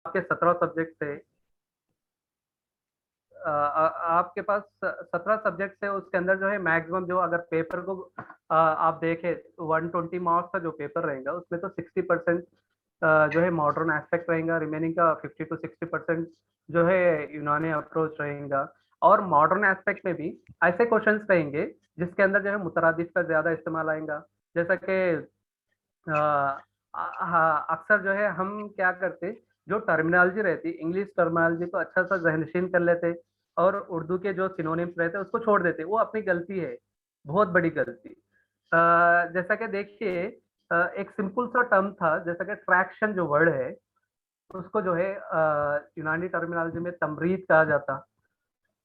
आपके 17 सब्जेक्ट थे, आपके पास 17 सब्जेक्ट है, उसके अंदर जो है मैक्सिमम जो अगर पेपर को आप देखें 120 मार्क्स का जो पेपर रहेगा उसमें तो 60% जो है मॉडर्न एस्पेक्ट रहेगा, रिमेनिंग का 50 to 60% जो है यूनानी अप्रोच रहेगा। और मॉडर्न एस्पेक्ट में भी ऐसे क्वेश्चंस रहेंगे जिसके अंदर जो है मुतरादिफ का ज्यादा इस्तेमाल आएगा। जैसा कि हाँ, अक्सर जो है हम क्या करते, जो टर्मिनोलॉजी रहती इंग्लिश टर्मिनोलॉजी को अच्छा सा जहनशीन कर लेते और उर्दू के जो सिनोनिम्स रहते उसको छोड़ देते। वो अपनी गलती है, बहुत बड़ी गलती। जैसा कि देखिए, एक सिंपल सा टर्म था जैसा कि ट्रैक्शन जो वर्ड है उसको जो है यूनानी टर्मिनोलॉजी में तमरीद कहा जाता।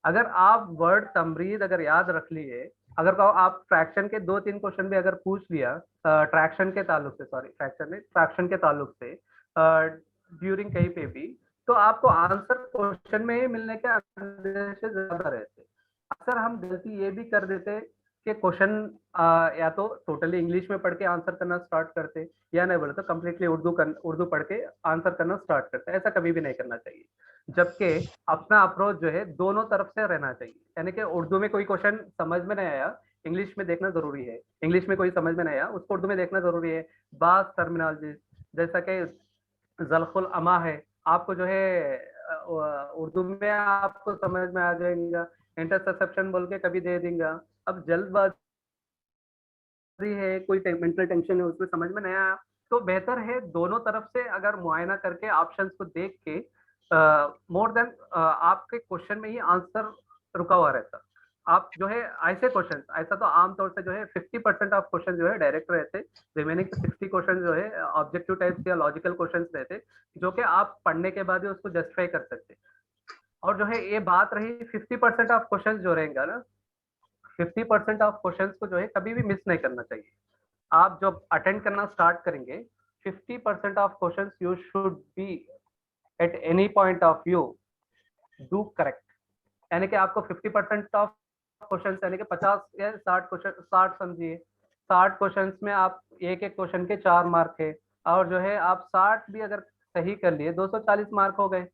अगर आप वर्ड तमरीद अगर याद रख लिए, अगर कहो आप फ्रैक्शन के 2-3 क्वेश्चन भी अगर पूछ लिया ट्रैक्शन के ताल्लुक से, सॉरी फ्रैक्शन नहीं, फ्रैक्शन के ताल्लुक से ड्यूरिंग कहीं पे भी, तो आपको आंसर क्वेश्चन में ही मिलने के अंदेशे ज्यादा रहते। अक्सर हम गलती ये भी कर देते कि क्वेश्चन या तो टोटली इंग्लिश में पढ़ के आंसर करना स्टार्ट करते, या नहीं बोले तो कम्प्लीटली उर्दू पढ़ के आंसर करना स्टार्ट करते। ऐसा कभी भी नहीं करना चाहिए, जबकि अपना अप्रोच जो है दोनों तरफ से रहना चाहिए। यानी कि उर्दू में कोई क्वेश्चन समझ में नहीं आया, इंग्लिश में देखना जरूरी है। इंग्लिश में कोई समझ में नहीं आया, उसको उर्दू में देखना जरूरी है। बास टर्मिनोलॉजी जैसा कि जलखुल अमा है, आपको जो है उर्दू में आपको समझ में आ जाएगा, इंटरसेप्शन बोल के कभी दे देंगे। अब जल्दबाजी है, कोई मेंटल टेंशन है, उसमें समझ में नहीं आया, तो बेहतर है दोनों तरफ से अगर मुआयना करके ऑप्शंस को देख के मोर देन आपके क्वेश्चन में ही आंसर रुका हुआ रहता। आप जो है ऐसे क्वेश्चन, ऐसा तो आमतौर से जो है 50% ऑफ क्वेश्चन जो है डायरेक्ट रहते, रिमेनिंग 60 क्वेश्चन जो है ऑब्जेक्टिव टाइप्स या लॉजिकल क्वेश्चन रहते, जो कि आप पढ़ने के बाद ही उसको जस्टिफाई कर सकते। और जो है ये बात रही 50% ऑफ क्वेश्चन जो रहेगा ना, 50% ऑफ क्वेश्चन को जो है कभी भी मिस नहीं करना चाहिए। आप जब अटेंड करना स्टार्ट करेंगे, 50% of questions you should be at any point of view do correct. यानी कि आपको 50% ऑफ क्वेश्चन यानी कि 50 या 60 क्वेश्चन, 60 समझिए, 60 क्वेश्चन में आप एक एक क्वेश्चन के 4 मार्क है, और जो है आप 60 भी अगर सही कर लिए 240 मार्क हो गए।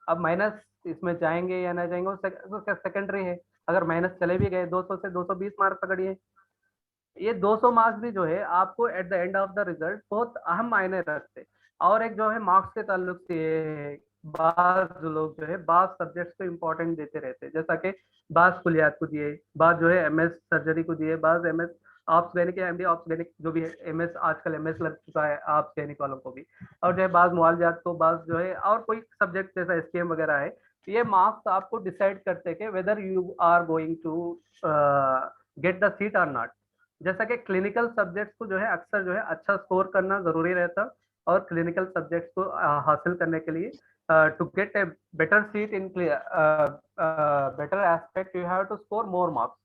अब माइनस इसमें जाएंगे या नहीं जाएंगे वो सेकेंडरी है। अगर माइनस चले भी गए 200 से 220 मार्क पकड़िए, ये 200 मार्क्स भी जो है आपको at the end of the result बहुत अहम मायने रखते। और एक जो है मार्क्स के ताल्लुक से ये है, बाज लोग जो है बाज सब्जेक्ट्स को इम्पोर्टेंट देते रहते, जैसा कि बाज कुलियात को दिए, बाज जो है एमएस सर्जरी को दिए, बाज एमएस ऑप्स गैनिक या एमडी ऑप्स गैनिक जो भी है, एमएस आजकल एमएस लग चुका है ऑप्स गैनिक वालों को भी, और जो है बाज मुआलजात को, बाज जो है और कोई सब्जेक्ट जैसा एसकेएम वगैरह है। ये मार्क्स आपको डिसाइड करते हैं कि whether you are going to get the seat और नॉट। जैसा कि क्लिनिकल सब्जेक्ट्स को जो है अक्सर जो है अच्छा स्कोर करना जरूरी रहता, और क्लिनिकल सब्जेक्ट्स को हासिल करने के लिए to get a better seat in better aspect you have to score more marks.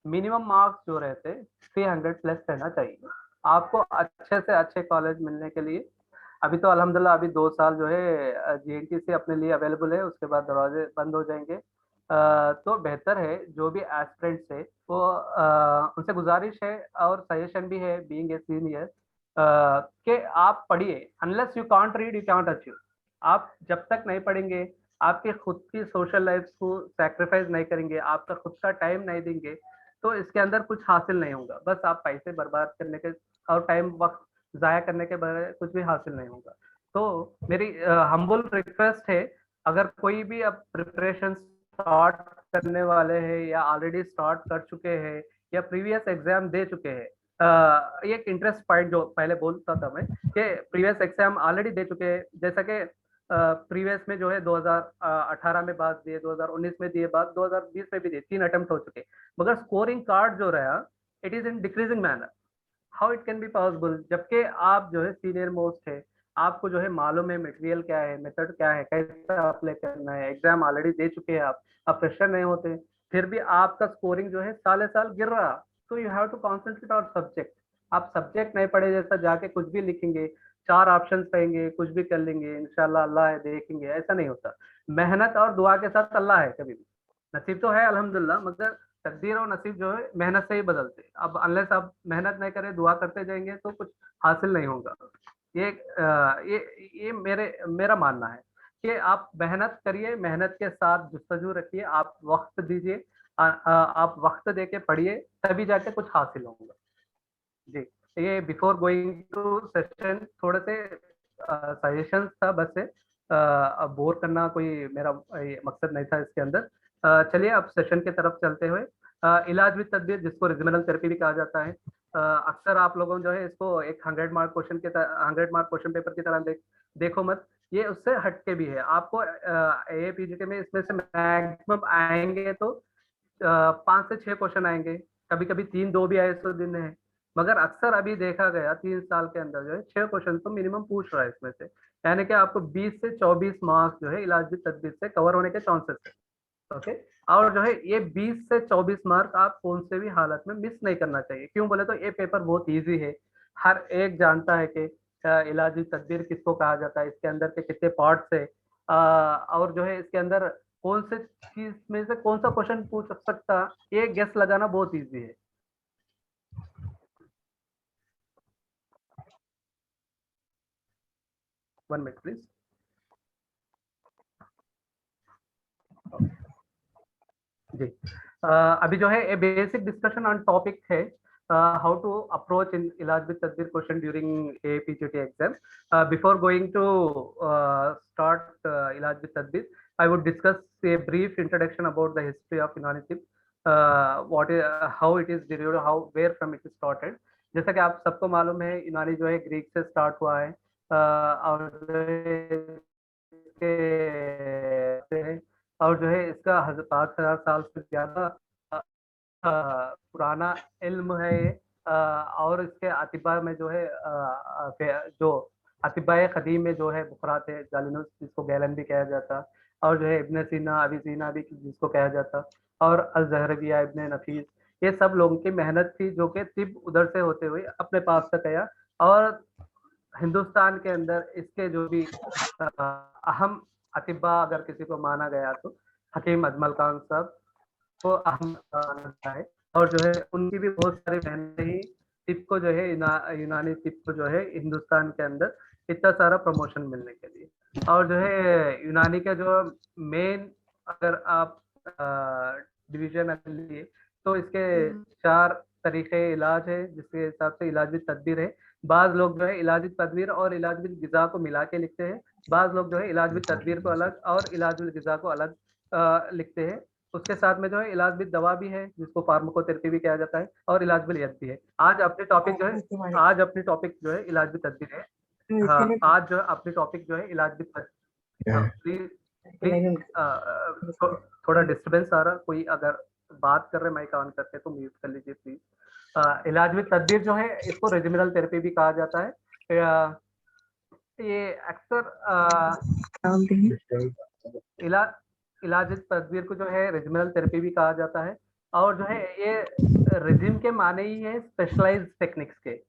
Minimum marks जो रहते 300 प्लस रहना चाहिए आपको अच्छे से अच्छे कॉलेज मिलने के लिए। अभी तो अल्हम्दुलिल्लाह अभी 2 साल जो है जीएनटी से अपने लिए अवेलेबल है, उसके बाद दरवाजे बंद हो जाएंगे। तो बेहतर है जो भी एस्पिरेंट्स है वो उनसे गुजारिश है और सजेशन भी है बीइंग ए सीनियर कि आप पढ़िए। Unless you can't read you can't achieve. आप जब तक नहीं पढ़ेंगे, आपकी खुद की सोशल लाइफ को सैक्रिफाइस नहीं करेंगे, आपका खुद का टाइम नहीं देंगे, तो इसके अंदर कुछ हासिल नहीं होगा। बस आप पैसे बर्बाद करने के और टाइम वक्त जाया करने के बगैर कुछ भी हासिल नहीं होगा। तो मेरी हम्बल रिक्वेस्ट है, अगर कोई भी अब प्रिपरेशन स्टार्ट करने वाले हैं या ऑलरेडी स्टार्ट कर चुके हैं या प्रीवियस एग्जाम दे चुके हैं, एक इंटरेस्ट पॉइंट जो पहले बोलता था मैं कि प्रीवियस एग्जाम ऑलरेडी दे चुके हैं, जैसा कि प्रीवियस में जो है 2018 में बात दिए, 2019 में दिए बात, 2020 में भी दिए, 3 अटेम्प्ट हो चुके, मगर स्कोरिंग कार्ड जो रहा it is in decreasing manner. How it can be possible, जबकि आप जो है सीनियर मोस्ट है, आपको जो है मालूम है मटेरियल क्या है, मेथड क्या है, कैसे अप्लाई करना है, एग्जाम ऑलरेडी दे चुके हैं आप प्रेशर नहीं होते, फिर भी आपका स्कोरिंग जो है साले साल गिर रहा। तो you have to concentrate on subject. आप सब्जेक्ट नहीं पढ़े जैसा जाके कुछ भी लिखेंगे, 4 ऑप्शन रहेंगे, कुछ भी कर लेंगे, इंशाल्लाह अल्लाह है देखेंगे, ऐसा नहीं होता। मेहनत और दुआ के साथ अल्लाह है, कभी भी नसीब तो है अल्हम्दुलिल्लाह, मगर तकदीर और नसीब जो है मेहनत से ही बदलते हैं। अब अनलेस आप मेहनत नहीं करें, दुआ करते जाएंगे तो कुछ हासिल नहीं होगा। ये ये मेरा मानना है। कि आप मेहनत करिए, मेहनत के साथ जुस्तजू रखिए, आप वक्त दीजिए, आप वक्त देके पढ़िए, तभी जाके कुछ हासिल होगा। जी, ये बिफोर गोइंग टू सेशन थोड़े से सजेशंस था बस से, अब बोर करना कोई मेरा ये मकसद नहीं था इसके अंदर। चलिए अब सेशन की तरफ चलते हुए, इलाज विद तदबीर जिसको रीजनल थेरेपी भी कहा जाता है। अक्सर आप लोगों जो है इसको एक 100 मार्क क्वेश्चन के 100 मार्क क्वेश्चन पेपर की तरह देखो मत, ये उससे हटके भी है। आपको एपीजीटी में इसमें से मैक्सिमम आएंगे तो 5 से 6 क्वेश्चन आएंगे, कभी-कभी 3-2 भी आए तो दिन है। मगर अक्सर अभी देखा गया 3 साल के अंदर जो है 6 क्वेश्चन तो मिनिमम पूछ रहा है इसमें से। यानी कि आपको 20 से 24 मार्क्स जो है इलाज भी तदबीर से कवर होने के चांसेस है। ओके, और जो है ये 20 से 24 मार्क आप कौन से भी हालत में मिस नहीं करना चाहिए। क्यों बोले तो ये पेपर बहुत ईज़ी है। हर एक जानता है कि इलाजी तदबीर किसको कहा जाता है, इसके अंदर के कितने पार्ट्स है, और जो है इसके अंदर कौन से चीज़ में से कौन-सा क्वेश्चन पूछ सकता, ये गेस लगाना बहुत ईज़ी है। 1 मिनट प्लीज़। जी। अभी जो है a basic discussion on topic है, हाउ टू अप्रोच इन इलाज विद तदबीर question during APGT exam. Before going to start इलाज विद तदबीर, I would discuss a brief introduction about the history of Unani tip, what is, how it is derived, how where from it is started। जैसा कि आप सबको मालूम है यूनानी जो है ग्रीक से स्टार्ट हुआ है, और जो है इसके और जो है इसका 5,000 साल से ज़्यादा अ पुराना इल्म है ये। और इसके अतिबा में जो है जो अतिबाए कदीम में जो है बुकरात है, जालिनुस जिसको गैलन भी कहा जाता, और जो है इब्न सीना, अबी सीना भी जिसको कहा जाता, और अज़हरविया, इब्न नफीस, ये सब लोगों की मेहनत थी जो कि तिब उधर से होते हुए अपने पास तक आया। और हिंदुस्तान के अंदर इसके जो भी अहम अतिबा अगर किसी को माना गया तो हकीम अजमल खान साहब को अहम माना है। और जो है उनकी भी बहुत सारी मेहनत ही तिब को जो है यूनानी तिब को जो है हिंदुस्तान के अंदर इतना सारा प्रमोशन मिलने के लिए। और जो है यूनानी का जो मेन अगर आप डिवीजन अगर लिए तो इसके 4 तरीके इलाज है जिसके हिसाब से इलाज भी तदबीर है। बाज़ लोग जो है इलाज भी तदबीर और इलाज भी ग़िज़ा को मिला के लिखते हैं। बाज़ लोग जो है इलाज भी तदबीर को अलग और इलाज भी ग़िज़ा को अलग लिखते हैं। उसके साथ में जो है इलाज भी दवा भी है जिसको फार्माकोथेरेपी भी कहा जाता है, और इलाज भी लियत भी है। आज अपनी टॉपिक जो है आज अपनी टॉपिक जो है इलाज भी तदबीर है। हाँ, आज जो अपनी टॉपिक जो है इलाज भी हाँ, प्लीज प्लीज थोड़ा डिस्टर्बेंस आ रहा, कोई अगर बात कर रहे माइक ऑन करके तो म्यूट कर लीजिए प्लीज। इलाज में तदबीर जो है इसको रेजिमिनल थेरेपी भी कहा जाता है। ये अक्सर इलाज इलाज तदबीर को जो है रेजिमिनल थेरेपी भी कहा जाता है, और जो है ये रेजिम के माने ही है स्पेशलाइज्ड टेक्निक्स के।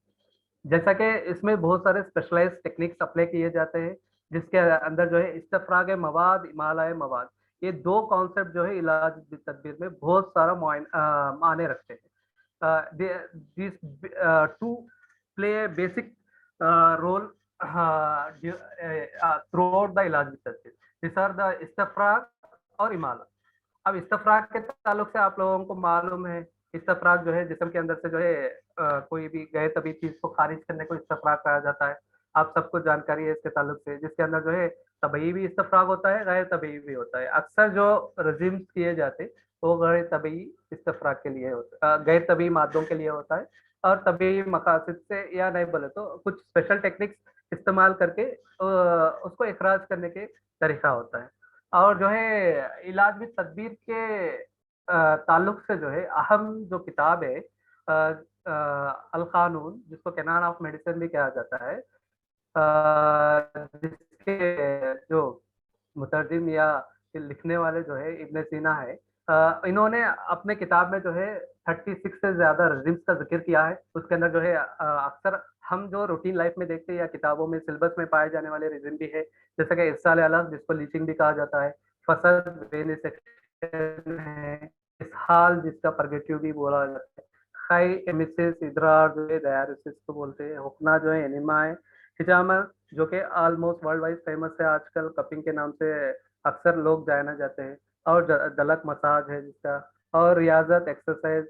जैसा कि इसमें बहुत सारे स्पेशलाइज्ड टेक्निक्स अप्लाई किए जाते हैं, जिसके अंदर जो है इस्तफराग मवाद, इमाला मवाद, ये 2 कॉन्सेप्ट जो है इलाज तदबीर में बहुत सारा मायने रखते हैं। These two play a basic role throughout the इलाज with तदबीर। These are the इस्तफराग और इमाला। अब इस्तफराग के ताल्लुक से आप लोगों को मालूम है, इस्तफराग जो है जिस्म के अंदर से जो है कोई भी गैर तबी चीज़ को खारिज करने को इस्तफराग कहा जाता है। आप सबको जानकारी है इसके ताल्लुक से, जिसके अंदर जो है तबई भी इस्तफराग होता है, गैर तबई भी होता है। अक्सर जो रेज़िम्स किए जाते वो गैर तबई इस्तफराग के लिए गैर तबई मादों के लिए होता है, और तबई मकासद से या नहीं बोले तो कुछ स्पेशल टेक्निक्स इस्तेमाल करके उसको इखराज करने के तरीका होता है। और जो है इलाज में तदबीर के ताल्लुक से जो है अहम जो किताब है अल कानून, जिसको कैनन ऑफ मेडिसिन भी कहा जाता है, जिसके जो मुतरजिम या लिखने वाले जो है इब्न सीना है, इन्होंने अपने किताब में जो है 36 से ज़्यादा रिजिम्स का ज़िक्र किया है। उसके अंदर जो है अक्सर हम जो रूटीन लाइफ में देखते हैं या किताबों में सिलेबस में पाए जाने वाले रिजिम भी है, जैसे कि इरसाल अलग जिसको लीचिंग भी कहा जाता है, फसद वेनिसेक्शन है, इसहाल जिसका परगेटिव भी बोला जाता है, खाई एमिसिस इदरार जो है डायलिसिस को बोलते हैं, हुक्ना जो है एनिमा है, हिजामा जो कि ऑलमोस्ट वर्ल्ड वाइड फेमस है आजकल, कपिंग के नाम से अक्सर लोग जाना जाते हैं। और दलक मसाज है जिसका, और रियाजत एक्सरसाइज,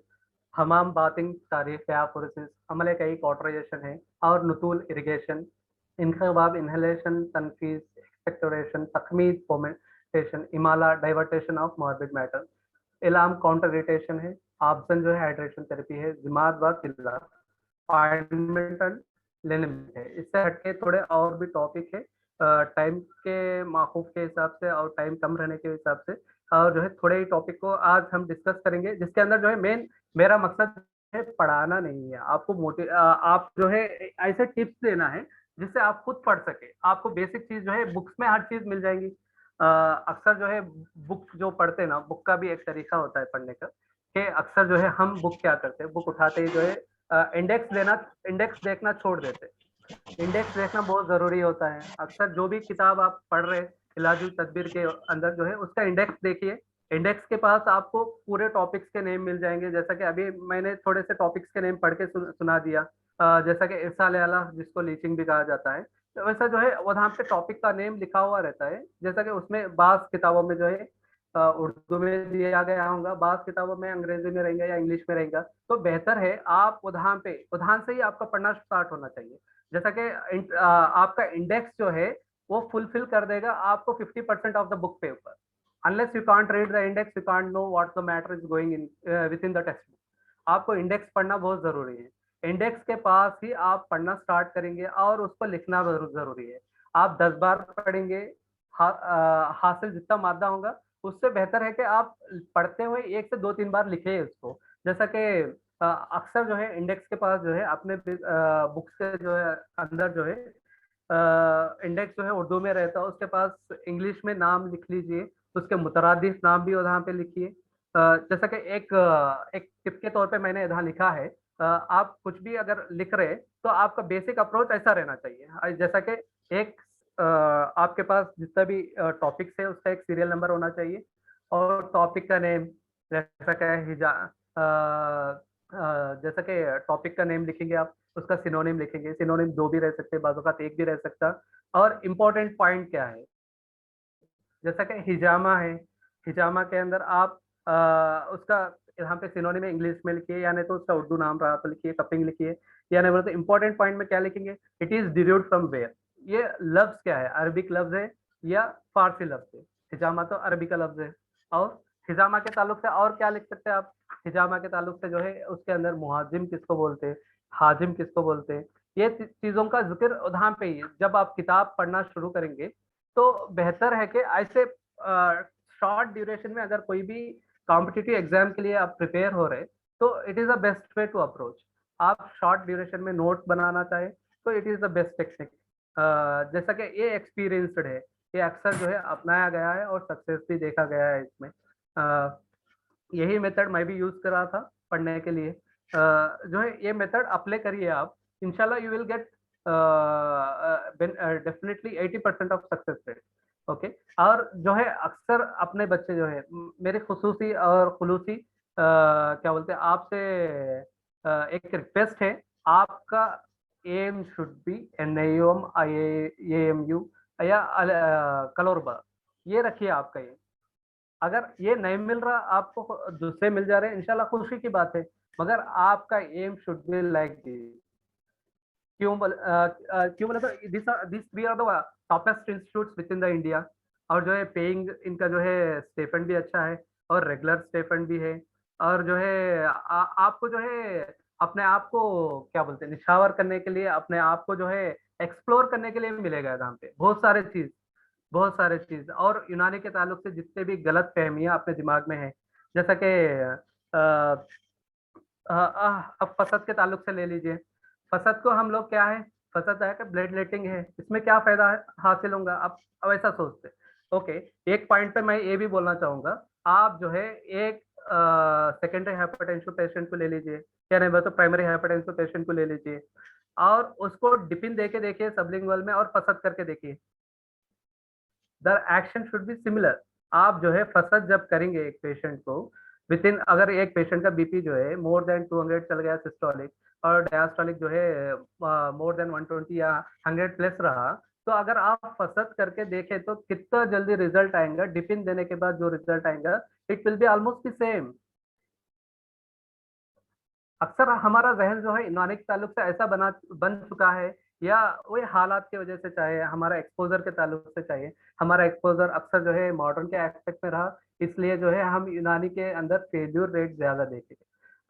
हमाम बाथिंग, तारीख फोरेसिस, अमल कई कॉटराइजेशन है, और नुतूल इरिगेशन, इनकबाब इनहेलेशन, तनफीस एक्सपेक्टोरेशन, तखमीद फोमेंटेशन, इमाला डाइवर्टेशन ऑफ मॉर्बिड मैटर, इलाम काउंटर इरिटेशन है, ऑप्शन जो है हाइड्रेशन थेरेपी है, जिमात व किल्ला, ऑइंटमेंट लेने है। इससे हटके थोड़े और भी टॉपिक है टाइम के माखूफ के हिसाब से और टाइम कम रहने के हिसाब से, और जो है थोड़े ही टॉपिक को आज हम डिस्कस करेंगे, जिसके अंदर जो है मेन मेरा मकसद है पढ़ाना नहीं है आपको, आप जो है ऐसे टिप्स देना है जिससे आप खुद पढ़ सके। आपको बेसिक चीज जो है बुक्स में हर चीज मिल जाएंगी। अक्सर जो है बुक जो पढ़ते हैं ना, बुक का भी एक तरीका होता है पढ़ने का, कि अक्सर जो है हम बुक क्या करते हैं, बुक उठाते ही जो है इंडेक्स देखना छोड़ देते हैं। इंडेक्स देखना बहुत जरूरी होता है। अक्सर जो भी किताब आप पढ़ रहे हैं इलाजुल तदबीर के अंदर जो है उसका इंडेक्स देखिए। इंडेक्स के पास आपको पूरे टॉपिक्स के नेम मिल जाएंगे, जैसा कि अभी मैंने थोड़े से टॉपिक्स के नेम पढ़ के सुना दिया। जैसा कि इरसाल आला जिसको लीचिंग भी कहा जाता है, तो वैसा जो है वहां पे टॉपिक का नेम लिखा हुआ रहता है। जैसा कि उसमें बास किताबों में जो है उर्दू में दिया गया होगा, बास किताबों में अंग्रेजी में रहेगा या इंग्लिश में रहेगा। तो बेहतर है आप उधान से ही आपका पढ़ना स्टार्ट होना चाहिए। जैसा कि आपका इंडेक्स जो है वो फुलफिल कर देगा आपको 50% of the book paper. Unless you can't read the index, you can't know what the matter is going in with in the text book. आपको इंडेक्स पढ़ना बहुत जरूरी है। इंडेक्स के पास ही आप पढ़ना स्टार्ट करेंगे और उसको लिखना जरूरी है। आप 10 बार पढ़ेंगे, हासिल जितना मादा होगा उससे बेहतर है कि आप पढ़ते हुए 1 से 2 3 बार लिखे उसको। जैसा कि अक्सर जो है इंडेक्स के पास जो है अपने बुक्स के जो है अंदर जो है इंडेक्स जो है उर्दू में रहता है, उसके पास इंग्लिश में नाम लिख लीजिए, उसके मुतरादिफ नाम भी वहाँ पे लिखिए। जैसा कि एक टिप के तौर पे मैंने यहाँ लिखा है, आप कुछ भी अगर लिख रहे हैं तो आपका बेसिक अप्रोच ऐसा रहना चाहिए। जैसा कि एक आपके पास जितना भी टॉपिक्स है उसका एक सीरियल नंबर होना चाहिए, और टॉपिक का नेम, जैसा कि जैसा कि टॉपिक का नेम लिखेंगे आप, उसका सिनोनिम लिखेंगे। सिनोनिम दो भी रह सकते हैं, बाजू का एक भी रह सकता। और इम्पोर्टेंट पॉइंट क्या है, जैसा कि हिजामा है, हिजामा के अंदर आप उसका यहाँ पे सिनोनिम में इंग्लिश में लिखिए, या नहीं तो उसका उर्दू नाम रहा तो लिखिए, कपिंग लिखिए। या नहीं बोले तो इम्पोर्टेंट पॉइंट में क्या लिखेंगे, it is derived from where. ये लफ्ज क्या है, अरबिक लफ्ज है या फारसी लफ्ज है? हिजामा तो अरबी का लफ्ज है। और हिजामा के ताल्लुक से और क्या लिख सकते हैं आप? हिजामा के ताल्लुक से जो है उसके अंदर मुहाजिम किसको बोलते हैं, हाजिम किसको बोलते हैं, ये चीजों का जिक्र वहां पे ही जब आप किताब पढ़ना शुरू करेंगे तो बेहतर है कि ऐसे शॉर्ट ड्यूरेशन में अगर कोई भी कॉम्पिटिटिव एग्जाम के लिए आप प्रिपेयर हो रहे तो it is the best way to approach. आप शॉर्ट ड्यूरेशन में नोट्स बनाना चाहे तो it is the best technique. जैसा कि ये एक्सपीरियंसड है, ये अक्सर जो है अपनाया गया है और सक्सेस भी देखा गया है इसमें। यही मेथड मैं भी यूज कर रहा था पढ़ने के लिए। जो है ये मेथड अप्लाई करिए आप, इंशाल्लाह you will get definitely 80% of success rate. Okay. और जो है अक्सर अपने बच्चे जो है मेरे खुसूसी और खुलूसी क्या बोलते हैं आपसे एक रिक्वेस्ट है, आपका aim should be NIOM IAMU या कलोरबा, ये रखिए आपका एम। अगर ये नहीं मिल रहा आपको, दूसरे मिल जा रहे हैं, इंशाल्लाह खुशी की बात है, मगर आपका aim should be like this. क्यों बोले तो this three are the toppest institutes within the India. और जो है पेइंग इनका जो है स्टेफेंड भी अच्छा है और रेगुलर स्टेफेंड भी है। और जो है आपको जो है अपने आप को क्या बोलते हैं निछावर करने के लिए, अपने आप को जो है एक्सप्लोर करने के लिए मिलेगा यहाँ पे बहुत सारे चीज। और यूनानी के ताल्लुक से जितने भी गलत फहमियां अपने दिमाग में है, जैसा कि अब फसद के ताल्लुक से ले लीजिए। फसद को हम लोग क्या है, फसद है कि ब्लड लेटिंग है, इसमें क्या फायदा हासिल होगा, अब ऐसा सोचते। ओके। एक पॉइंट पे मैं ये भी बोलना चाहूंगा, आप जो है एक सेकेंडरी हाइपरटेंशन पेशेंट को ले लीजिए, या नहीं तो प्राइमरी हाइपरटेंशन पेशेंट को ले लीजिए, और उसको डिपिन दे के देखिए सबलिंगुअल में, और फसद करके देखिए, the action should be similar. आप जो है फसद जब करेंगे एक पेशेंट को, विद इन अगर एक पेशेंट का बीपी जो है मोर देन 200 चल गया सिस्टोलिक, और डायस्टोलिक जो है मोर देन 120 या 100 प्लस रहा, तो अगर आप फसद करके देखें तो कितना जल्दी रिजल्ट आएगा, डिपिन देने के बाद जो रिजल्ट आएगा it will be almost the same. अक्सर हमारा जहन जो है इन्वायरमेंट के ताल्लुक से ऐसा बन चुका है, या वही हालात की वजह से, चाहे हमारा एक्सपोजर के ताल्लुक से, चाहिए हमारा एक्सपोजर अक्सर जो है मॉडर्न के एस्पेक्ट में रहा, इसलिए जो है हम यूनानी के अंदर फेल्यूर रेट ज्यादा देखे।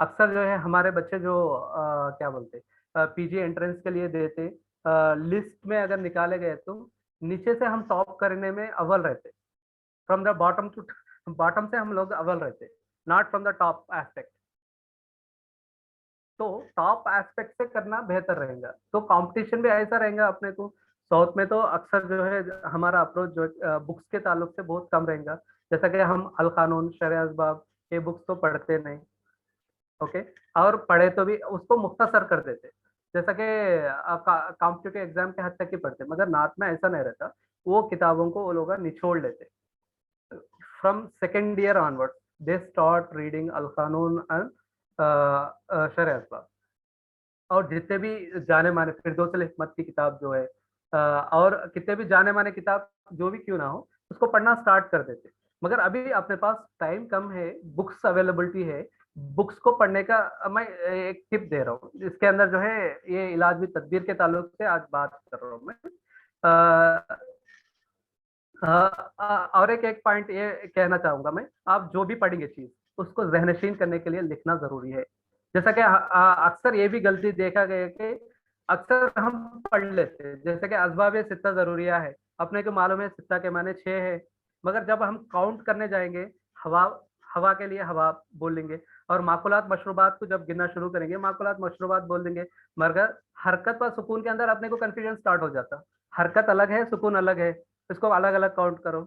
अक्सर जो है हमारे बच्चे जो क्या बोलते पीजी एंट्रेंस के लिए देते, लिस्ट में अगर निकाले गए तो नीचे से हम टॉप करने में अव्वल रहते, from the bottom to bottom से हम लोग अव्वल रहते, not from the top aspect. तो टॉप एस्पेक्ट से करना बेहतर रहेगा, तो कंपटीशन भी ऐसा रहेगा अपने को। साउथ में तो अक्सर जो है हमारा अप्रोच जो बुक्स के ताल्लुक से बहुत कम रहेगा, जैसा कि हम अल कानून, शरिया असबाब, ये बुक्स तो पढ़ते नहीं। ओके, और पढ़े तो भी उसको मुख्तसर कर देते, जैसा कि कॉम्पिटिटिव एग्जाम के हद तक ही पढ़ते, मगर नॉर्थ में ऐसा नहीं रहता। वो किताबों को वो लोग निचोड़ लेते। From second year onwards they start reading अल कानून एंड शरिया असबाब, और जितने भी जाने माने फिरदौस हिकमत की किताब जो है, और कितने भी जाने माने किताब जो भी क्यों ना हो, उसको पढ़ना स्टार्ट कर देते। मगर अभी अपने पास टाइम कम है, बुक्स अवेलेबिलिटी है, बुक्स को पढ़ने का मैं एक टिप दे रहा हूँ, इसके अंदर जो है ये इलाज भी तदबीर के ताल्लुक से आज बात कर रहा हूँ मैं। अ, और एक पॉइंट ये कहना चाहूंगा मैं, आप जो भी पढ़ेंगे चीज उसको जहनशीन करने के लिए लिखना जरूरी है। जैसा कि अक्सर ये भी गलती देखा गया है कि अक्सर हम पढ़ लेते हैं, जैसे कि असबाब सित्ता जरूरिया है, अपने को मालूम है सित्ता के माने 6 है, मगर जब हम काउंट करने जाएंगे, हवा हवा के लिए हवा बोलेंगे, और माकुलात मशरूबात को जब गिनना शुरू करेंगे माकुलात मशरूबात बोल देंगे, मगर हरकत व सुकून के अंदर अपने को कंफ्यूजन स्टार्ट हो जाता। हरकत अलग है, सुकून अलग है, इसको अलग अलग काउंट करो।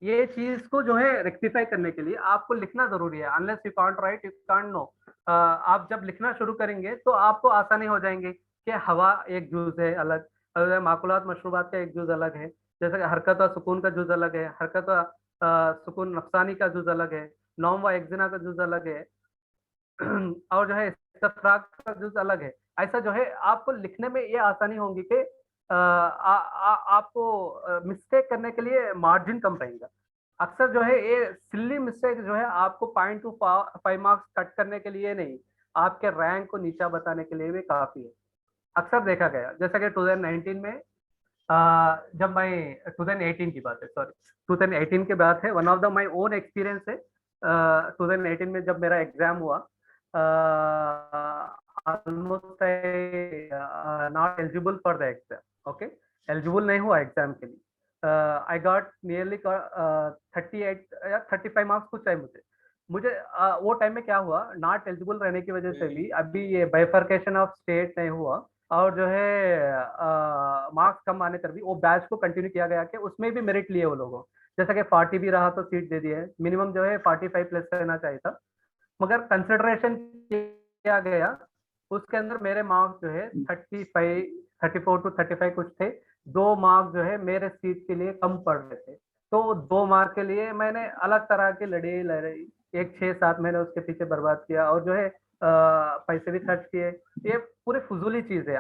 ये चीज को जो है रेक्टिफाई करने के लिए आपको लिखना जरूरी है, unless you can't write you can't know. आप जब लिखना शुरू करेंगे तो आपको आसानी हो जाएंगे कि हवा एक जुज है अलग, माकुलात मशरूबात का एक जुज अलग है, जैसे कि हरकत व सुकून का जुज अलग है, हरकत व सुकून नफसानी का जुज अलग है, नौम व एक्जिना का जुज अलग है, और जो है इस्तफराग का जुज अलग है। ऐसा जो है आपको लिखने में ये आसानी होगी कि आपको मिस्टेक करने के लिए मार्जिन कम रहेगा। अक्सर जो है ये सिल्ली मिस्टेक जो है आपको 0.25 मार्क्स कट करने के लिए नहीं, आपके रैंक को नीचा बताने के लिए भी काफी है। अक्सर देखा गया, जैसा कि 2019 में जब मैं 2018 की बात है, सॉरी 2018 की बात है, one of the my own experience है। 2018 में जब मेरा एग्जाम हुआ, almost not eligible for the exam, okay, eligible नहीं हुआ एग्जाम के लिए। आई गॉट नियरली 38 या 35 मार्क्स कुछ है मुझे। मुझे वो टाइम में क्या हुआ, नॉट एलिजिबल रहने की वजह से भी अभी ये बाइफर्केशन ऑफ स्टेट नहीं हुआ, और जो है मार्क्स कम आने पर भी वो बैच को कंटिन्यू किया गया कि उसमें भी मेरिट लिए वो लोगों, जैसा कि 40 भी रहा तो सीट दे दी है, मिनिमम जो है 45 प्लस रहना चाहिए था, मगर कंसिडरेशन किया गया, उसके अंदर मेरे मार्क्स जो है 35, 34 to 35 कुछ थे, 2 मार्क्स जो है मेरे सीट के लिए कम पड़ रहे थे। तो 2 मार्क के लिए मैंने अलग तरह की लड़ाई एक 6-7 महीने उसके पीछे बर्बाद किया, और जो है पैसे भी खर्च किए। ये पूरी फजूली चीज है।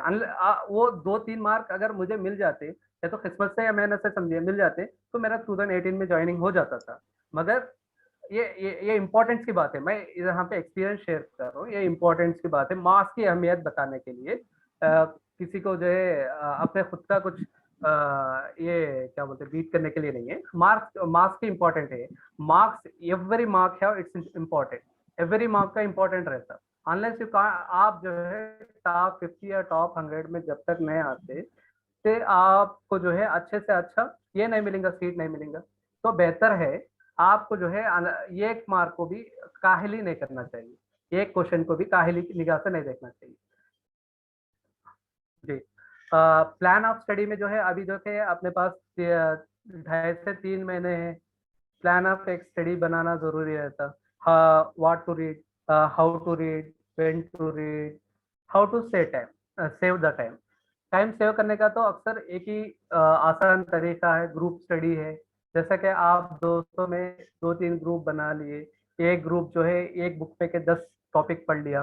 वो 2-3 मार्क अगर मुझे मिल जाते, या तो किस्मत से या मेहनत से समझिए मिल जाते, तो मेरा 2018 में ज्वाइनिंग हो जाता था। मगर ये इम्पोर्टेंस की बात है, मैं यहाँ पे एक्सपीरियंस शेयर कर रहा हूँ, ये इम्पोर्टेंस की बात है मार्क्स की अहमियत बताने के लिए। किसी को जो है अपने खुद का कुछ ये क्या बोलते हैं बीट करने के लिए नहीं है, मार्क्स मार्क्स की इम्पोर्टेंट है। मार्क्स, एवरी मार्क है इट्स इम्पोर्टेंट, एवरी मार्क का इम्पोर्टेंट रहता। अनलेस यू आप जो है टॉप 50 या टॉप 100 में जब तक नहीं आते, से आपको जो है अच्छे से अच्छा ये नहीं मिलेगा, सीट नहीं मिलेगा। तो बेहतर है आपको जो है ये एक मार्क को भी काहिली नहीं करना चाहिए, एक क्वेश्चन को भी काहिली की निगाह से नहीं देखना चाहिए। जी, प्लान ऑफ स्टडी में जो है अभी जो है अपने पास 2.5 से 3 महीने है। प्लान ऑफ एक स्टडी बनाना जरूरी रहता, what to read, how to read, when to read, how to save the time. Time save करने का तो अक्सर एक ही आसान तरीका है, ग्रुप स्टडी है। जैसे कि आप दोस्तों में 2-3 ग्रुप बना लिए, एक ग्रुप जो है एक बुक पे के 10 टॉपिक पढ़ लिया,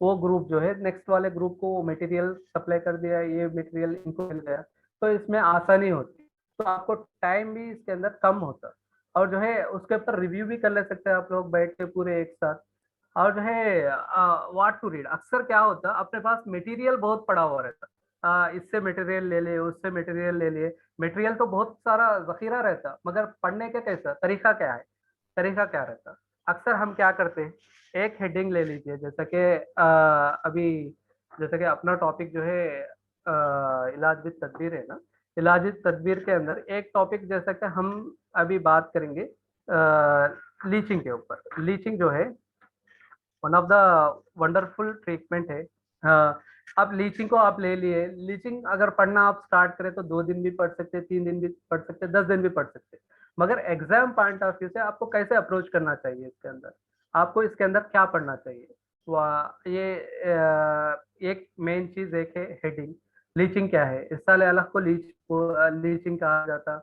वो ग्रुप जो है नेक्स्ट वाले ग्रुप को मटेरियल सप्लाई कर दिया, ये मटेरियल इनको मिल गया, तो इसमें आसानी होती, तो आपको टाइम भी इसके अंदर कम होता, और जो है उसके ऊपर रिव्यू भी कर ले सकते हैं आप लोग बैठ के पूरे एक साथ। और जो है व्हाट टू रीड, अक्सर क्या होता अपने पास मटेरियल बहुत पड़ा हुआ रहता, इससे मटेरियल ले लिए, उससे मटेरियल ले लिए, मटेरियल तो बहुत सारा ज़ख़ीरा रहता, मगर पढ़ने का कैसा तरीका क्या है, तरीका क्या रहता? अक्सर हम क्या करते हैं, एक हेडिंग ले लीजिए, जैसा कि अभी जैसे कि अपना टॉपिक जो है इलाज विद तदबीर है ना, इलाज विद तदबीर के अंदर एक टॉपिक जैसा कि हम अभी बात करेंगे लीचिंग के ऊपर। लीचिंग जो है one of the wonderful treatment है। हाँ, अब लीचिंग को आप ले लिए, लीचिंग अगर पढ़ना आप स्टार्ट करें तो 2 दिन भी पढ़ सकते हैं, 3 दिन भी पढ़ सकते हैं, 10 दिन भी पढ़ सकते हैं, मगर एग्जाम पॉइंट ऑफ व्यू से आपको कैसे अप्रोच करना चाहिए इसके अंदर, आपको इसके अंदर क्या पढ़ना चाहिए, ये एक मेन चीज एक है हेडिंग, लीचिंग क्या है, इस साल अलग को लीचिंग कहा जाता।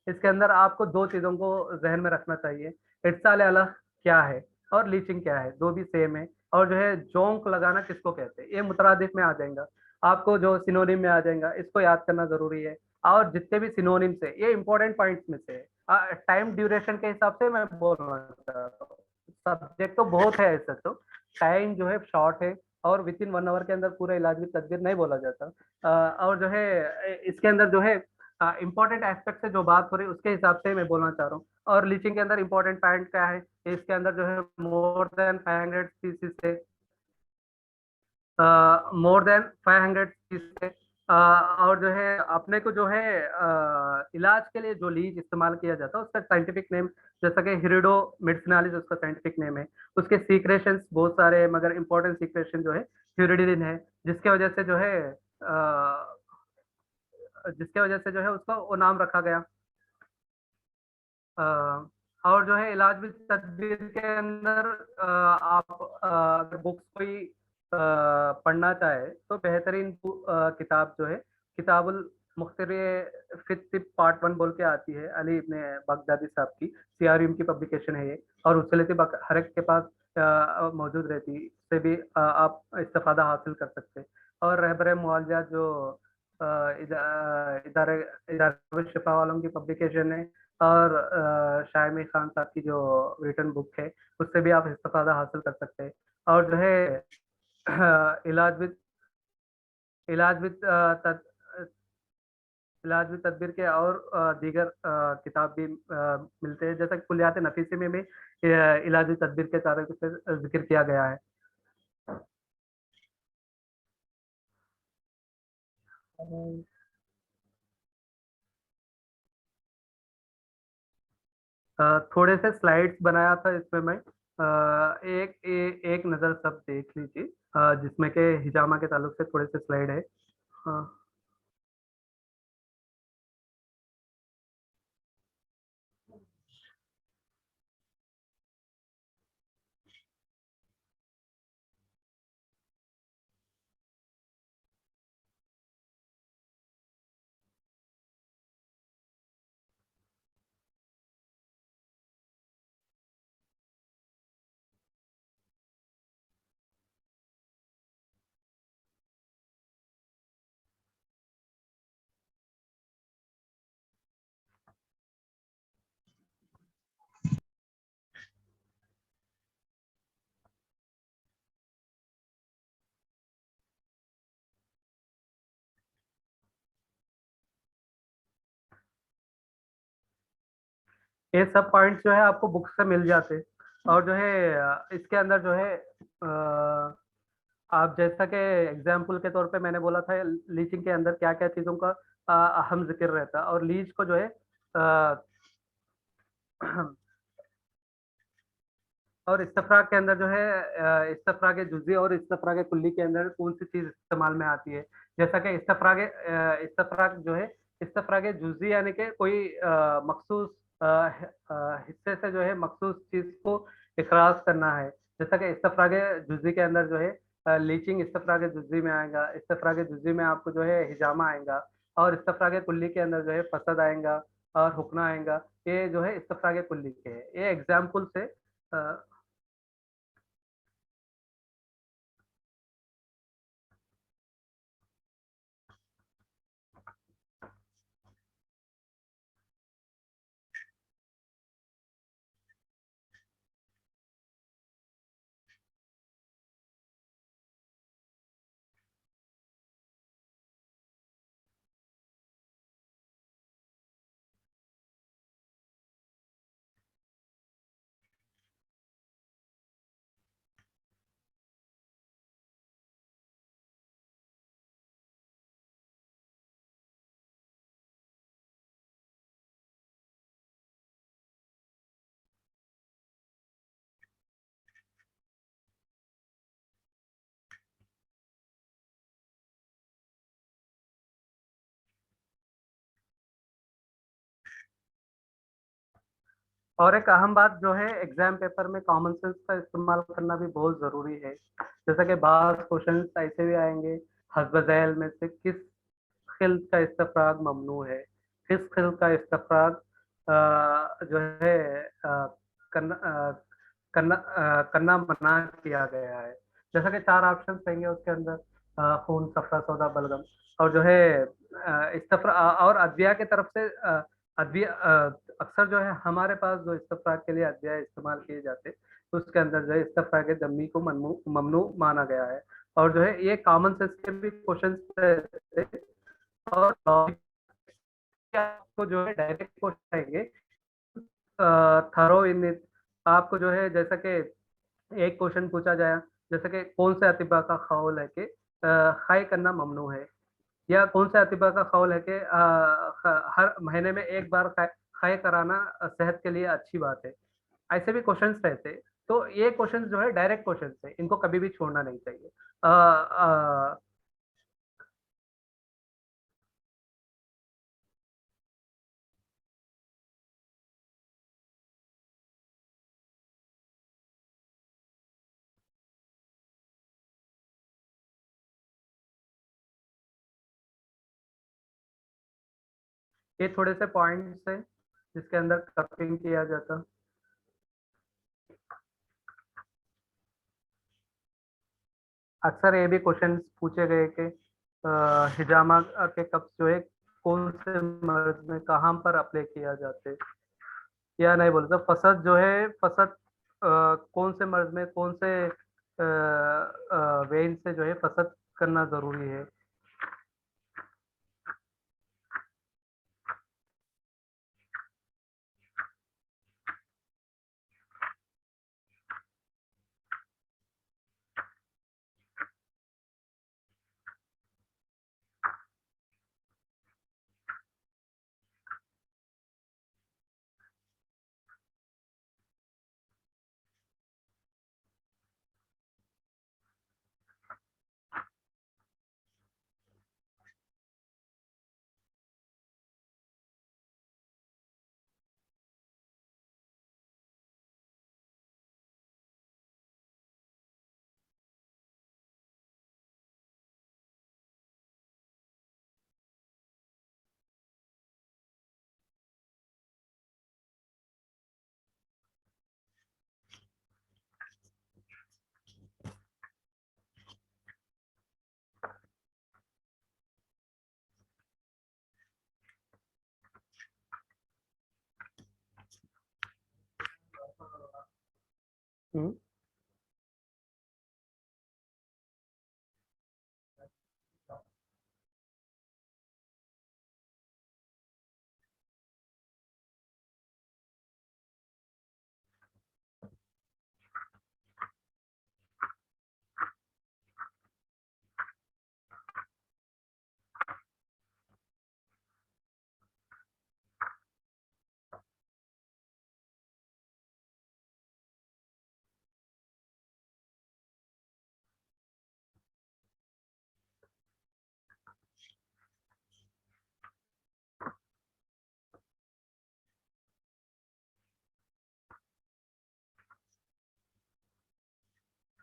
इसके अंदर आपको दो चीजों को जहन में रखना चाहिए, इट्साल अलग क्या है और लीचिंग क्या है, दो भी सेम है। और जो है जोंक लगाना किसको कहते हैं, ये मुतरादिफ में आ जाएगा, आपको जो सिनोनिम में आ जाएगा, इसको याद करना जरूरी है। और जितने भी सिनोनिम्स है ये इंपॉर्टेंट पॉइंट्स में से है। टाइम ड्यूरेशन के हिसाब से मैं बोलना चाहता हूँ, सब्जेक्ट तो बहुत है ऐसे तो, टाइम जो है शॉर्ट है, और विद इन 1 आवर के अंदर पूरा इलाज भी तदबीर नहीं बोला जाता। और जो है इसके अंदर जो है इंपॉर्टेंट एस्पेक्ट से जो बात हो रही है उसके हिसाब से मैं बोलना चाह रहा हूँ। और लीचिंग के अंदर इंपॉर्टेंट पॉइंट क्या है, इसके अंदर जो है मोर देन 500 स्पीसीज से, मोर देन 500 स्पीसीज से, और जो है अपने को जो है इलाज के लिए जो लीच इस्तेमाल किया जाता है उसका साइंटिफिक नेम, जैसा कि हिरिडो मेडिसिनालिस उसका साइंटिफिक नेम है। उसके सीक्रेशंस बहुत सारे हैं, मगर इंपॉर्टेंट सीक्रेशन जो है ह्यूरिडिन है, जिसके वजह से जो है जिसके वजह से जो है उसका वो नाम रखा गया। अ, और जो है इलाज भी तदबीर के अंदर आप अगर बुक्स कोई पढ़ना चाहे तो बेहतरीन किताब जो है किताबुल मुख्तर फित तिब पार्ट 1 बोल के आती है, अली इब्ने बगदादी साहब की, सीआरएम की पब्लिकेशन है ये, और उससे लेते हर एक के पास मौजूद रहती है, इससे भी आप इस्तेफादा हासिल कर सकते हैं। और रहबर मुआवजा जो इदारे इदारे शिफा वालों की पब्लिकेशन है, और शायमी खान साहब की जो रिटन बुक है उससे भी आप इस्तेफादा हासिल कर सकते हैं। और जो है इलाज विद इलाज विद तद इलाज विद तदबीर के और दीगर किताब भी मिलते हैं, जैसा कि कुलियात नफीसी में भी इलाज विद तदबीर के तारुफ से जिक्र किया गया है। थोड़े से स्लाइड्स बनाया था इसमें मैं, एक नज़र सब देख लीजिए, जिसमें के हिजामा के ताल्लुक से थोड़े से स्लाइड है। हाँ। ये सब पॉइंट्स जो है आपको बुक से मिल जाते हैं। और जो है इसके अंदर जो है आप जैसा कि एग्जाम्पल के तौर पे मैंने बोला था लीचिंग के अंदर क्या क्या चीज़ों का अहम जिक्र रहता है, और लीच को जो है अ, और इस्तफराग के अंदर जो है इस्तफराग जुज़ी और इस्तफराग कुल्ली के अंदर कौन सी चीज़ इस्तेमाल में आती है, जैसा कि इस्तफराग जो है इस्तफराग जुज़ी यानी कि कोई मखसूस हिस्से से जो है मखसूस चीज़ को इखराज करना है, जैसा कि इस्तफराग जुज़ी के अंदर जो है लीचिंग इस्तफराग जुज़ी में आएगा, इस्तफराग जुज़ी में आपको जो है हिजामा आएगा, और इस्तफराग कुल्ली के अंदर जो है फसद आएगा और हुक्ना आएगा। ये जो है इस्तफराग कुल्ली के है, ये एग्जाम्पल से और एक अहम बात जो है, एग्जाम पेपर में कॉमन सेंस का इस्तेमाल करना भी बहुत जरूरी है। जैसा कि बास क्वेश्चन ऐसे भी आएंगे, हस्ब झैल में से किस खिल का इस्तफराग ममनू है, किस खिल का इस्तफराग जो है करना करना मना किया गया है। जैसा कि चार ऑप्शन रहेंगे उसके अंदर, खून, सफरा, सौदा, बलगम। और जो है इस्तफरा और अदविया की तरफ से अदविया अक्सर जो है हमारे पास जो इस्तफराग के लिए अदविया इस्तेमाल किए जाते हैं, तो उसके अंदर जो है इस्तफराग दमी को ममनू माना गया है। और जो है ये कॉमन सेंस के भी क्वेश्चन रहते हैं। और आपको जो है डायरेक्ट क्वेश्चन आएंगे, थरो इन इट। आपको जो है जैसा कि एक क्वेश्चन पूछा जाए, जैसे कि कौन से अतिबा का खौल है कि खाई करना ममनू है, या कौन से अतिबा का खौल है कि हर महीने में एक बार खाई कराना सेहत के लिए अच्छी बात है। ऐसे भी क्वेश्चंस रहते हैं। तो ये क्वेश्चन जो है डायरेक्ट क्वेश्चन है, इनको कभी भी छोड़ना नहीं चाहिए। ये थोड़े से पॉइंट्स हैं जिसके अंदर कपिंग किया जाता। अक्सर ये भी क्वेश्चन पूछे गए कि हिजामा के कप्स जो है कौन से मर्ज में कहाँ पर अप्लाई किया जाते हैं, या नहीं बोलते फसद जो है, फसद कौन से मर्ज में कौन से वेन से जो है फसद करना जरूरी है। हम्म।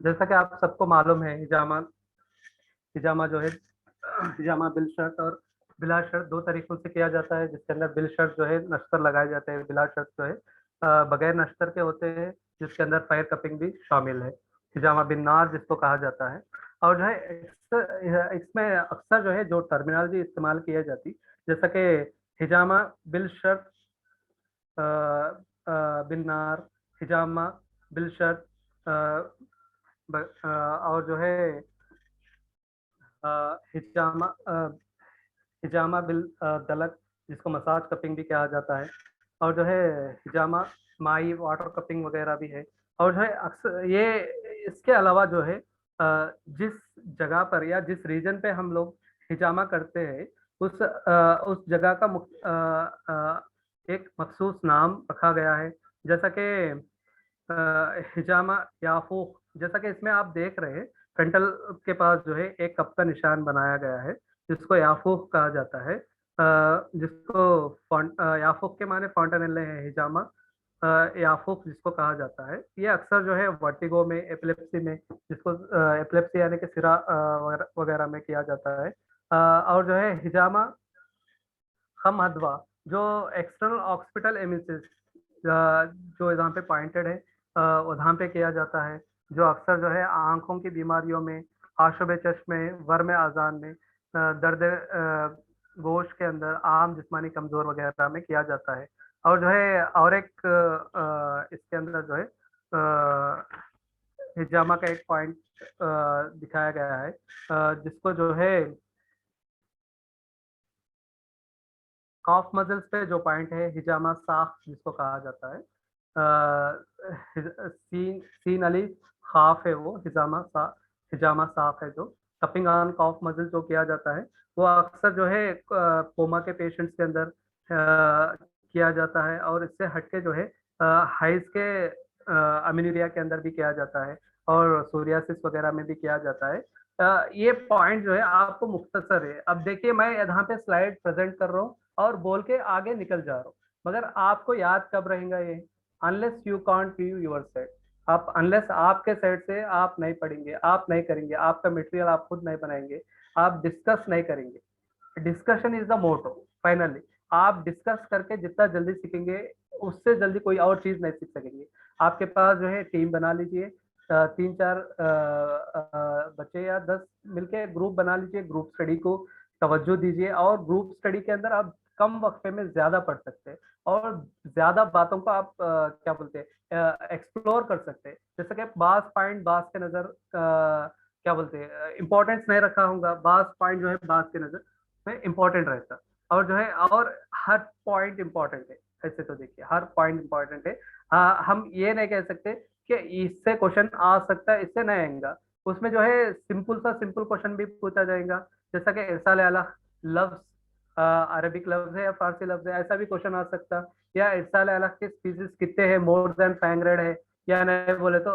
जैसा कि आप सबको मालूम है, हिजामा हिजामा जो है हिजामा बिल शर्ट और बिला शर्ट दो तरीकों से किया जाता है, जिसके अंदर बिल शर्ट जो है नश्तर लगाए जाते हैं, बिला शर्ट जो है बगैर नश्तर के होते हैं, जिसके अंदर फायर कपिंग भी शामिल है। हिजामा बिन नार जिसको कहा जाता है। और जो है इसमें अक्सर जो है जो टर्मिनोलॉजी इस्तेमाल की जाती, जैसा कि हिजामा बिल शर्ट बिन नार, हिजामा बिल शर्ट और जो है हिजामा हिजामा बिल दलक, जिसको मसाज कपिंग भी कहा जाता है। और जो है हिजामा माई वाटर कपिंग वगैरह भी है। और जो है अक्सर ये इसके अलावा जो है जिस जगह पर या जिस रीजन पे हम लोग हिजामा करते हैं, उस जगह का एक मखसूस नाम रखा गया है। जैसा कि हिजामा याफूक, जैसा कि इसमें आप देख रहे हैं, फ्रंटल के पास जो है एक कप का निशान बनाया गया है, जिसको याफूक कहा जाता है। जिसको याफूक के माने फॉन्टानेले है हिजामा। याफुक जिसको कहा जाता है, ये अक्सर जो है वर्टिगो में, एपिलेप्सी में, जिसको एपिलेप्सी यानी कि सिरा वगैरह में किया जाता है। और जो है हिजामा हम हदवा, जो एक्सटर्नल ऑक्सीपिटल एमिसिस, जो जहाँ पे पॉइंटेड है, वहाँ पे किया जाता है, जो अक्सर जो है आंखों की बीमारियों में, आशुब चश्म में, वर्म आजान में, दर्द गोश के अंदर, आम जिस्मानी कमजोर वगैरह में किया जाता है। और जो है और एक इसके अंदर जो है हिजामा का एक पॉइंट दिखाया गया है, जिसको जो है कॉफ मसल्स पे जो पॉइंट है, हिजामा साफ जिसको कहा जाता है, सीन सीन अली खाफ है वो, हिजामा साफ है, जो कपिंग ऑन कॉफ मसल जो किया जाता है, वो अक्सर जो है कोमा के पेशेंट्स के अंदर किया जाता है। और इससे हटके जो है हाइज के अमीनिरिया के अंदर भी किया जाता है, और सोरियासिस वगैरह में भी किया जाता है। ये पॉइंट जो है आपको मुख्तसर है। अब देखिए मैं यहाँ पे स्लाइड प्रेजेंट कर रहा हूँ और बोल के आगे निकल जा रहा हूँ, मगर आपको याद कब रहेगा ये? Unless you can't view your set. आप अनलेस आपके सेट से आप नहीं पढ़ेंगे, आप नहीं करेंगे, आपका मटेरियल आप खुद नहीं बनाएंगे, आप डिस्कस नहीं करेंगे। Discussion is the motto. Finally आप डिस्कस करके जितना जल्दी सीखेंगे, उससे जल्दी कोई और चीज नहीं सीख सकेंगे। आपके पास जो है टीम बना लीजिए, 3-4 बच्चे या 10 मिलके ग्रुप बना लीजिए, ग्रुप स्टडी को तवज्जो दीजिए, और ग्रुप स्टडी के अंदर आप कम वक्त में ज्यादा पढ़ सकते हैं, और ज्यादा बातों को आप क्या बोलते हैं, एक्सप्लोर कर सकते हैं। जैसे कि बास पॉइंट बास के नजर क्या बोलते हैं, इंपॉर्टेंस नहीं रखा होगा, बास पॉइंट जो है बास के नजर में इम्पोर्टेंट रहता, और जो है और हर पॉइंट इम्पोर्टेंट है। ऐसे तो देखिए हर पॉइंट इम्पोर्टेंट है। हम ये नहीं कह सकते कि इससे क्वेश्चन आ सकता है, इससे नहीं आएगा। उसमें जो है सिंपल क्वेश्चन भी पूछा जाएगा, जैसा कि इरसाल आला लफ्ज अरबिक लफ्ज है या फारसी लफ्ज है, ऐसा भी क्वेश्चन आ सकता। या इरसाल आला के स्पीसीज कितने हैं, मोर देन 500 है या नहीं, बोले तो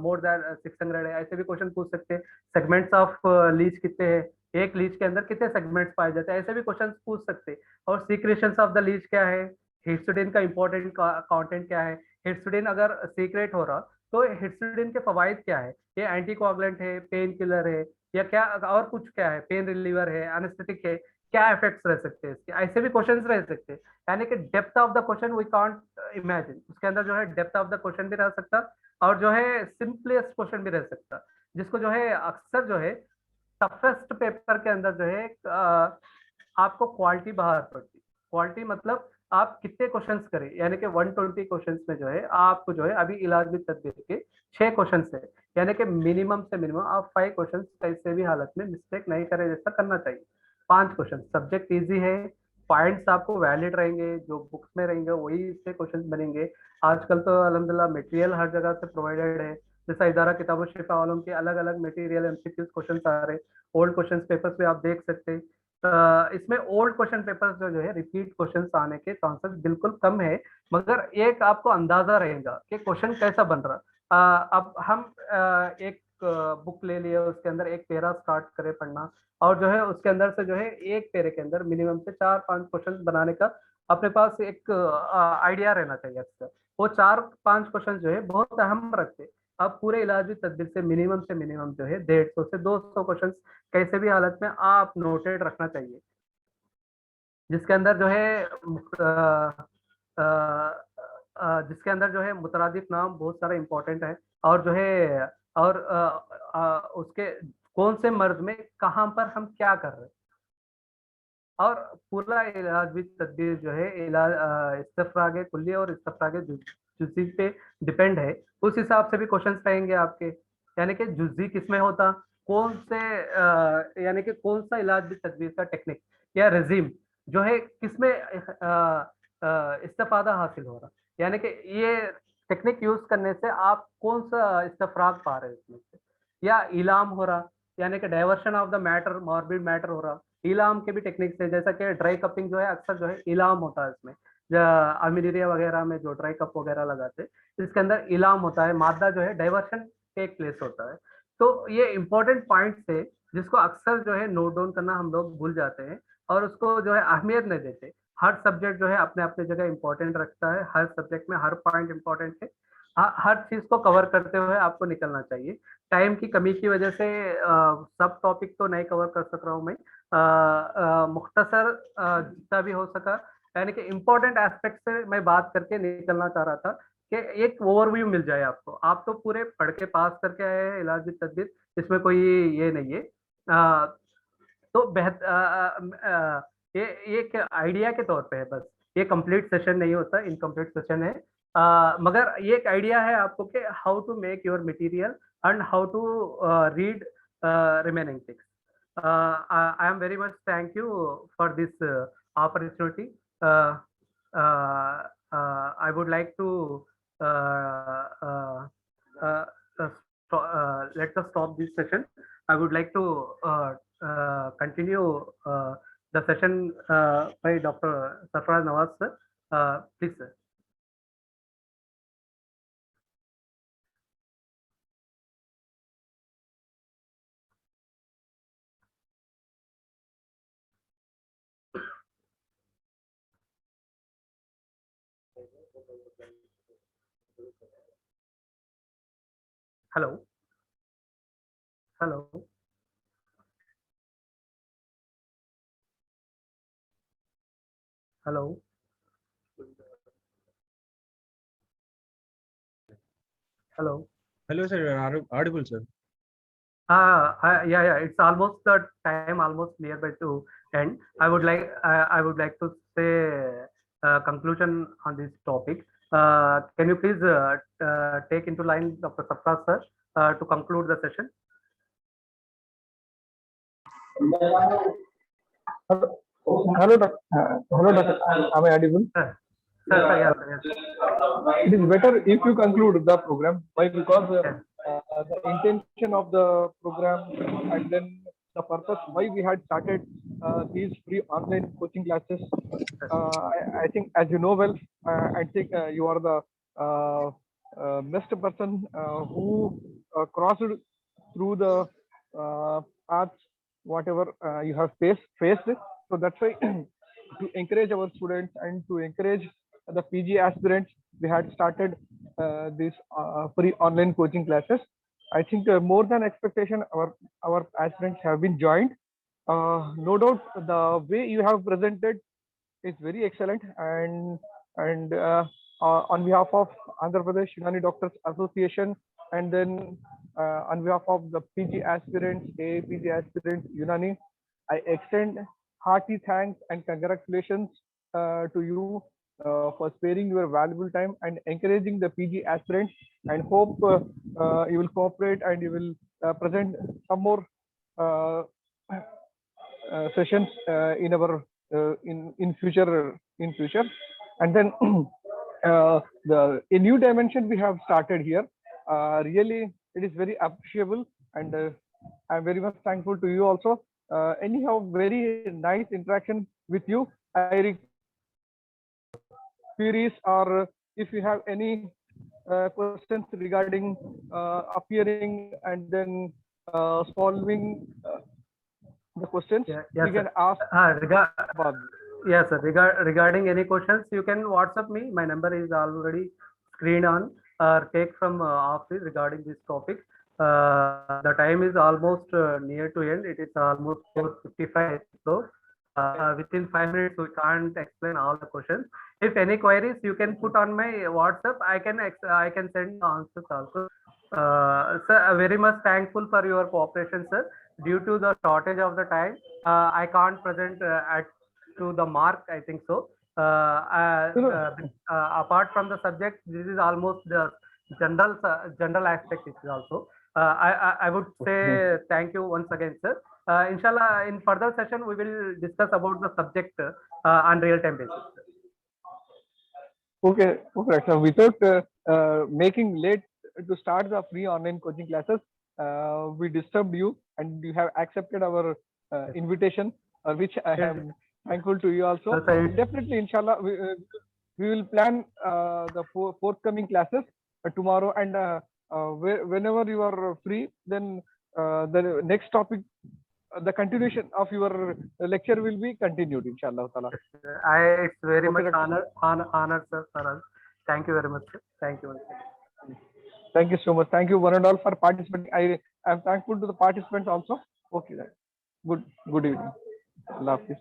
मोर देन 600 है, ऐसे भी क्वेश्चन पूछ सकते हैं। सेगमेंट्स ऑफ लीच कितने हैं, एक लीच के अंदर कितने सेगमेंट्स पाए जाते हैं, ऐसे भी क्वेश्चन पूछ सकते हैं। और सीक्रेशंस ऑफ द लीच क्या है, हिस्टडीन का इंपॉर्टेंट कंटेंट क्या है, हिस्टडीन अगर सीक्रेट हो रहा तो हिस्टडीन के फवाइद क्या है, ये एंटीकोगुलेंट है, पेन किलर है, या क्या और कुछ क्या है, पेन रिलीवर है, एनेस्थेटिक है, क्या इफेक्ट्स रह सकते हैं इसके, ऐसे भी क्वेश्चंस रह सकते हैं। यानी कि depth of the question we can't imagine, उसके अंदर जो है डेप्थ ऑफ द क्वेश्चन भी रह सकता, और जो है सिंपलेस्ट क्वेश्चन भी रह सकता, जिसको जो है अक्सर जो है टफेस्ट पेपर के अंदर जो है आपको क्वालिटी बाहर पड़ती। क्वालिटी मतलब आप कितने क्वेश्चंस करें, यानी कि 120 क्वेश्चंस में जो है आपको जो है अभी इलाज भी तदबीर के 6 क्वेश्चंस है, यानी कि मिनिमम से मिनिमम आप 5 क्वेश्चंस कैसे भी हालत में मिस्टेक नहीं करें, जैसा करना चाहिए। 5 क्वेश्चन, सब्जेक्ट इजी है, पॉइंट्स आपको वैलिड रहेंगे, जो बुक्स में रहेंगे वही इससे क्वेश्चन बनेंगे। आजकल तो अल्हम्दुलिल्लाह मटेरियल हर जगह से प्रोवाइडेड है, जैसा इदारा किताब शिफा आलम के अलग अलग मटेरियल एमसीक्यूज क्वेश्चन आ रहे, ओल्ड क्वेश्चन पेपर्स पे आप देख सकते हैं। इसमें ओल्ड क्वेश्चन पेपर्स जो है रिपीट क्वेश्चन आने के चांसेस बिल्कुल कम है, मगर एक आपको अंदाजा रहेगा कि क्वेश्चन कैसा बन रहा। अब हम एक बुक ले लिए, उसके अंदर एक पेरा स्टार्ट करें पढ़ना, और जो है उसके अंदर से जो है एक पेरे के अंदर मिनिमम से 4-5 क्वेश्चन बनाने का अपने पास एक आइडिया रहना चाहिए अक्सर। वो 4-5 क्वेश्चन जो है बहुत अहम रखते। अब पूरे इलाजी तदबीर से मिनिमम जो है 150 से 200 क्वेश्चन कैसे भी हालत में आप नोटेड रखना चाहिए, जिसके अंदर जो है जिसके अंदर जो है मुतरादिफ नाम बहुत सारा इंपॉर्टेंट है, और जो है और उसके कौन से मर्ज में कहाँ पर हम क्या कर रहे हैं, और पूरा इलाज भी तदबीर जो है इलाज इस्तफराग कुल्ली और इस्तफराग जुज़ी पे डिपेंड है। उस हिसाब से भी क्वेश्चंस रहेंगे आपके, यानी कि जुज़ी किसमें होता, कौन से यानी कि कौन सा इलाज भी तदबीर का टेक्निक या रेजिम जो है किसमें इस्तेफादा हासिल हो रहा, यानी कि ये टेक्निक यूज करने से आप कौन सा इस्तफराग पा रहे हैं इसमें से, या इलाम हो रहा, यानी कि diversion of the matter, morbid matter हो रहा। इलाम के भी टेक्निक्स है, जैसा कि ड्राई कपिंग जो है अक्सर जो है इलाम होता है इसमें, अमीरिया वगैरह में जो ड्राई कप वगैरह लगाते हैं इसके अंदर इलाम होता है, मादा जो है डाइवर्शन टेक प्लेस होता है। तो ये इंपॉर्टेंट पॉइंट्स है जिसको अक्सर जो है नोट डाउन करना हम लोग भूल जाते हैं, और उसको जो है अहमियत नहीं देते। हर सब्जेक्ट जो है अपने अपने जगह इंपॉर्टेंट रखता है, हर सब्जेक्ट में हर पॉइंट इंपॉर्टेंट है। हर चीज को कवर करते हुए आपको निकलना चाहिए। टाइम की कमी की वजह से सब टॉपिक तो नहीं कवर कर सक रहा हूँ मैं। मुख्तसर जितना भी हो सका, यानी कि इम्पोर्टेंट एस्पेक्ट से मैं बात करके निकलना चाह रहा था कि एक ओवरव्यू मिल जाए आपको। आप तो पूरे पढ़ के पास करके आए हैं इलाज तदबीर, इसमें कोई ये नहीं है। तो ये एक आइडिया के तौर पे है बस, ये कंप्लीट सेशन नहीं होता, इनकम्प्लीट सेशन है। मगर ये एक आइडिया है आपको कि how to make your material and how to read remaining things. I am very much thank you for this opportunity. uh, I would like to uh, uh, uh, let us stop this session. I would like to continue the session by Dr. Sarfaraz Nawaz sir. Please sir. Hello. Hello. Hello. Hello. Hello, sir. Audible, sir. Yeah. It's almost the time, almost nearby to end. I would like to say conclusion on this topic. Can you please take into line Dr. Sarfraz sir to conclude the session? Hello, doctor. Am I audible? Sir, yes. It is better if you conclude the program. Why? Because Yes. the intention of the program and then the purpose why we had started these free online coaching classes. I think, as you know well, I think you are the best person who crossed through the paths whatever you have faced. So that's why to encourage our students and to encourage the PG aspirants, we had started these free online coaching classes. I think more than expectation, our aspirants have been joined. No doubt, the way you have presented is very excellent, and on behalf of Andhra Pradesh Unani Doctors Association, and then on behalf of the PG aspirants, APG aspirants Unani, I extend hearty thanks and congratulations to you for sparing your valuable time and encouraging the PG aspirants, and hope you will cooperate and you will present some more sessions in our in future, and then a new dimension we have started here. Really, it is very appreciable, and I'm very much thankful to you also. Anyhow, very nice interaction with you. I queries, or if you have any questions regarding appearing and then solving the questions, Yes, you sir. can ask. Yes, sir. Regarding any questions, you can WhatsApp me. My number is already screened on, or take from office regarding this topic. The time is almost near to end. It is almost 4:55. So within 5 minutes, we can't explain all the questions. If any queries, you can put on my WhatsApp. I can send answers also. Sir, very much thankful for your cooperation, sir. Due to the shortage of the time, I can't present at to the mark, I think so. Apart from the subject, this is almost the general aspect is also. I would say thank you once again, sir. Inshallah, in further session, we will discuss about the subject on real-time basis. Okay. So without making late to start the free online coaching classes, we disturbed you, and you have accepted our invitation, which I am thankful to you also. Definitely, inshallah, we will plan the forthcoming classes tomorrow, and whenever you are free, then the next topic the continuation of your lecture will be continued, inshallah ta'ala. It's very Okay, much Dr. honored, sir, for us. Thank you very much, sir. Thank you. Thank you so much. Thank you one and all for participating. I am thankful to the participants also. Okay, then. Good evening. Allah Hafiz.